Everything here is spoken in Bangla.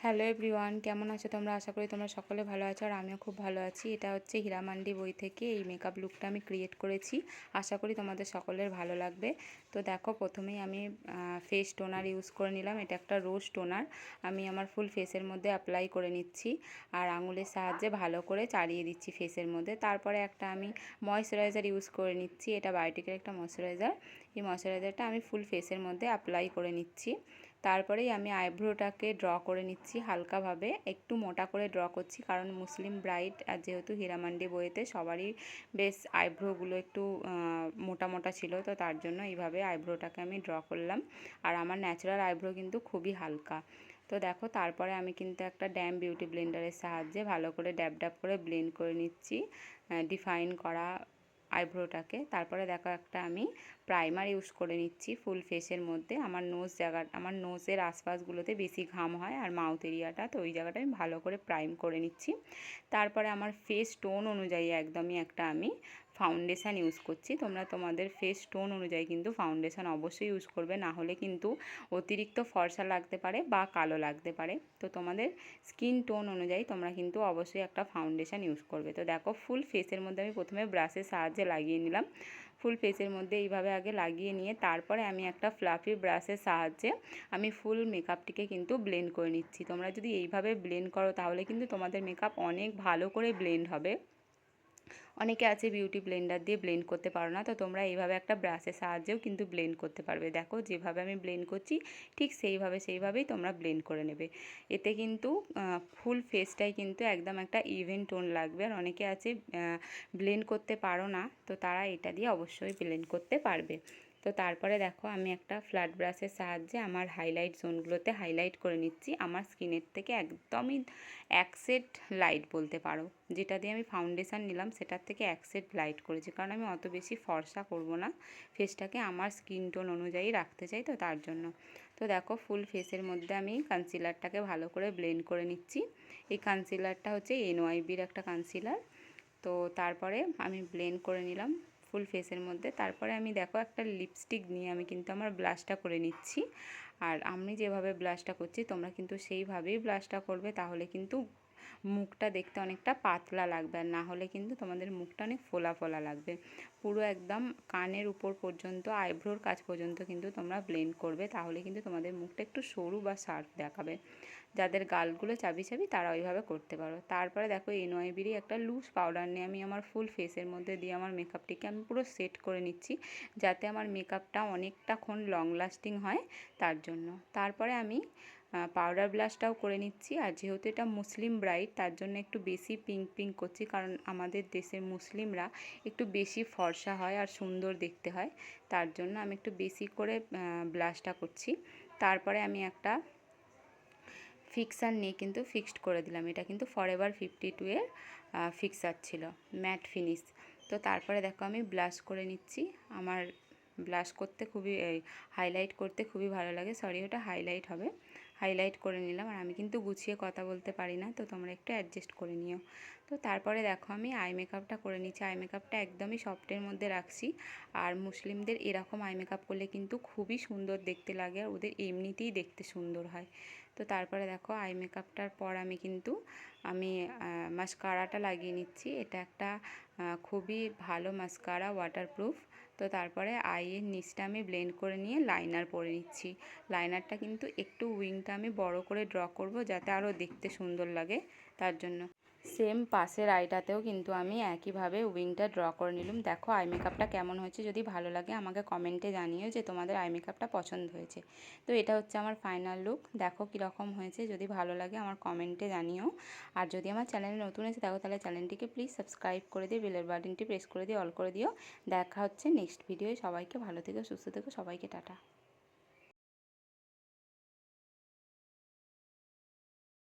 হ্যালো এভরিওয়ান, কেমন আছো তোমরা? আশা করি তোমরা সকলে ভালো আছো আর আমিও খুব ভালো আছি। এটা হচ্ছে হীরামান্ডি বই থেকে এই মেকআপ লুকটা আমি ক্রিয়েট করেছি। আশা করি তোমাদের সকলের ভালো লাগবে। তো দেখো, প্রথমেই আমি ফেস টোনার ইউজ করে নিলাম। এটা একটা রোজ টোনার। আমি আমার ফুল ফেসের মধ্যে অ্যাপ্লাই করে নিচ্ছি আর আঙুলের সাহায্যে ভালো করে চালিয়ে দিচ্ছি ফেসের মধ্যে। তারপরে একটা আমি ময়শ্চারাইজার ইউজ করে নিচ্ছি। এটা বায়োটিকের একটা ময়শ্চারাইজার। এই ময়শ্চারাইজারটা আমি ফুল ফেসের মধ্যে অ্যাপ্লাই করে নিচ্ছি। তারপরেই আমি আইব্রোটাকে ড্র করে নিচ্ছি হালকাভাবে, একটু মোটা করে ড্র করছি, কারণ মুসলিম ব্রাইড আর যেহেতু হীরামান্ডি বইতে সবারই বেশ আইব্রোগুলো একটু মোটা মোটা ছিল, তো তার জন্য এইভাবে আইব্রোটাকে আমি ড্র করলাম। আর আমার ন্যাচারাল আইব্রো কিন্তু খুবই হালকা। তো দেখো, তারপরে আমি কিন্তু একটা ড্যাম বিউটি ব্লেন্ডারের সাহায্যে ভালো করে ড্যাব ড্যাব করে ব্লেন্ড করে নিচ্ছি ডিফাইন করা আইব্রোটাকে। তারপরে দেখো, একটা আমি প্রাইমার ইউজ করে নিচ্ছি ফুল ফেসের মধ্যে। আমার নোজের আশপাশগুলোতে বেশি ঘাম হয় আর মাউথ এরিয়াটা, তো ওই জায়গাটা আমি ভালো করে প্রাইম করে নিচ্ছি। তারপরে আমার ফেস টোন অনুযায়ী একদমই একটা আমি ফাউন্ডেশান ইউজ করছি। তোমরা তোমাদের ফেস টোন অনুযায়ী কিন্তু ফাউন্ডেশান অবশ্যই ইউজ করবে, না হলে কিন্তু অতিরিক্ত ফর্সা লাগতে পারে বা কালো লাগতে পারে। তো তোমাদের স্কিন টোন অনুযায়ী তোমরা কিন্তু অবশ্যই একটা ফাউন্ডেশান ইউজ করবে। তো দেখো, ফুল ফেসের মধ্যে আমি প্রথমে ব্রাশের সাহায্যে লাগিয়ে নিলাম। ফুল ফেসের মধ্যে এইভাবে আগে লাগিয়ে নিয়ে তারপরে আমি একটা ফ্লাফি ব্রাশের সাহায্যে আমি ফুল মেকআপটিকে কিন্তু ব্লেন্ড করে নিচ্ছি। তোমরা যদি এইভাবে ব্লেন্ড করো তাহলে কিন্তু তোমাদের মেকআপ অনেক ভালো করে ব্লেন্ড হবে। অনেকে আছে বিউটি ব্লেন্ডার দিয়ে ব্লেন্ড করতে পারো না, তো তোমরা এইভাবে একটা ব্রাশের সাহায্যেও কিন্তু ব্লেন্ড করতে পারবে। দেখো, যেভাবে আমি ব্লেন্ড করছি ঠিক সেইভাবেই তোমরা ব্লেন্ড করে নেবে। এতে কিন্তু ফুল ফেসটাই কিন্তু একদম একটা ইভেন টোন লাগবে। আর অনেকে আছে ব্লেন্ড করতে পারো না, তো তারা এটা দিয়ে অবশ্যই ব্লেন্ড করতে পারবে। তো তারপরে দেখো, আমি একটা ফ্ল্যাট ব্রাশের সাহায্যে আমার হাইলাইট জোনগুলোতে হাইলাইট করে নিচ্ছি। আমার স্কিনের থেকে একদমই এক সেট লাইট বলতে পারো, যেটা দিয়ে আমি ফাউন্ডেশান নিলাম সেটার থেকে এক সেট লাইট করেছি, কারণ আমি অত বেশি ফর্সা করব না, ফেসটাকে আমার স্কিন টোন অনুযায়ী রাখতে চাই, তো তার জন্য। তো দেখো, ফুল ফেসের মধ্যে আমি কনসিলারটাকে ভালো করে ব্লেন্ড করে নিচ্ছি। এই কনসিলারটা হচ্ছে NYBর একটা কনসিলার। তো তারপরে আমি ব্লেন্ড করে নিলাম ফুল ফেসের মধ্যে। তারপরে আমি দেখো, একটা লিপস্টিক নিয়ে আমি কিন্তু আমার ব্লাশটা করে নিচ্ছি। আর আমি যেভাবে ব্লাশটা করছি তোমরা কিন্তু সেইভাবেই ব্লাশটা করবে, তাহলে কিন্তু মুখটা দেখতে অনেকটা পাতলা লাগবে, আর না হলে কিন্তু তোমাদের মুখটা অনেক ফোলা ফোলা লাগবে। পুরো একদম কানের উপর পর্যন্ত, আইব্রোর কাছ পর্যন্ত কিন্তু তোমরা ব্লেন্ড করবে, তাহলে কিন্তু তোমাদের মুখটা একটু সরু বা শার্প দেখাবে। যাদের গালগুলো চাবি চাবি তারা ওইভাবে করতে পারো। তারপরে দেখো, NYBরই একটা লুজ পাউডার নিয়ে আমি আমার ফুল ফেসের মধ্যে দিয়ে আমার মেকআপটিকে আমি পুরো সেট করে নিচ্ছি, যাতে আমার মেকআপটা অনেকটাক্ষণ লং লাস্টিং হয়, তার জন্য। তারপরে আমি পাউডার ব্লাশটাও করে নিচ্ছি। আর যেহেতু এটা মুসলিম ব্রাইড, তার জন্য একটু বেশি পিঙ্ক পিঙ্ক করছি, কারণ আমাদের দেশের মুসলিমরা একটু বেশি ফর্সা হয় আর সুন্দর দেখতে হয়, তার জন্য আমি একটু বেশি করে ব্লাশটা করছি। তারপরে আমি একটা ফিক্সার নিয়ে কিন্তু ফিক্সড করে দিলাম। এটা কিন্তু ফরএভার 52 এর ফিক্সার ছিল, ম্যাট ফিনিশ। তো তারপরে দেখো, আমি ব্লাশ করে নিচ্ছি। আমার ব্লাশ করতে খুবই হাইলাইট করতে খুবই ভালো লাগে, সরি ওটা হাইলাইট হবে। হাইলাইট করে নিলাম। আর আমি কিন্তু গুছিয়ে কথা বলতে পারি না, তো তোমরা একটু অ্যাডজাস্ট করে নিও। তো তারপরে দেখো, আমি আই মেকআপটা করে নিচ্ছি। আই মেকআপটা একদমই সফটের মধ্যে রাখছি। আর মুসলিমদের এরকম আই মেকআপ করলে কিন্তু খুবই সুন্দর দেখতে লাগে, আর ওদের এমনিতেই দেখতে সুন্দর হয়। তো তারপরে দেখো, আই মেকআপটার পর আমি মাস্কারাটা লাগিয়ে নিচ্ছি। এটা একটা খুবই ভালো মাস্কারা, ওয়াটারপ্রুফ। তো তারপরে আইয়ের নিচটা আমি ব্লেন্ড করে নিয়ে লাইনার পরে নিচ্ছি। লাইনারটা কিন্তু একটু উইংটা আমি বড় করে ড্র করব, যাতে আরও দেখতে সুন্দর লাগে, তার জন্য। সেম পাশের আইটাতেও কিন্তু আমি একইভাবে উইংটা ড্র করে নিলাম। দেখো, আই মেকআপটা কেমন হয়েছে, যদি ভালো লাগে আমাকে কমেন্টে জানিও যে তোমাদের আই মেকআপটা পছন্দ হয়েছে। তো এটা হচ্ছে আমার ফাইনাল লুক। দেখো কীরকম হয়েছে, যদি ভালো লাগে আমার কমেন্টে জানিও। আর যদি আমার চ্যানেলে নতুন এসে দেখো, তাহলে চ্যানেলটিকে প্লিজ সাবস্ক্রাইব করে দিয়ে বেলের বাটনটি প্রেস করে দিয়ে অল করে দিও। দেখা হচ্ছে নেক্সট ভিডিওয়। সবাইকে ভালো থেকো, সুস্থ থেকো, সবাইকে টাটা।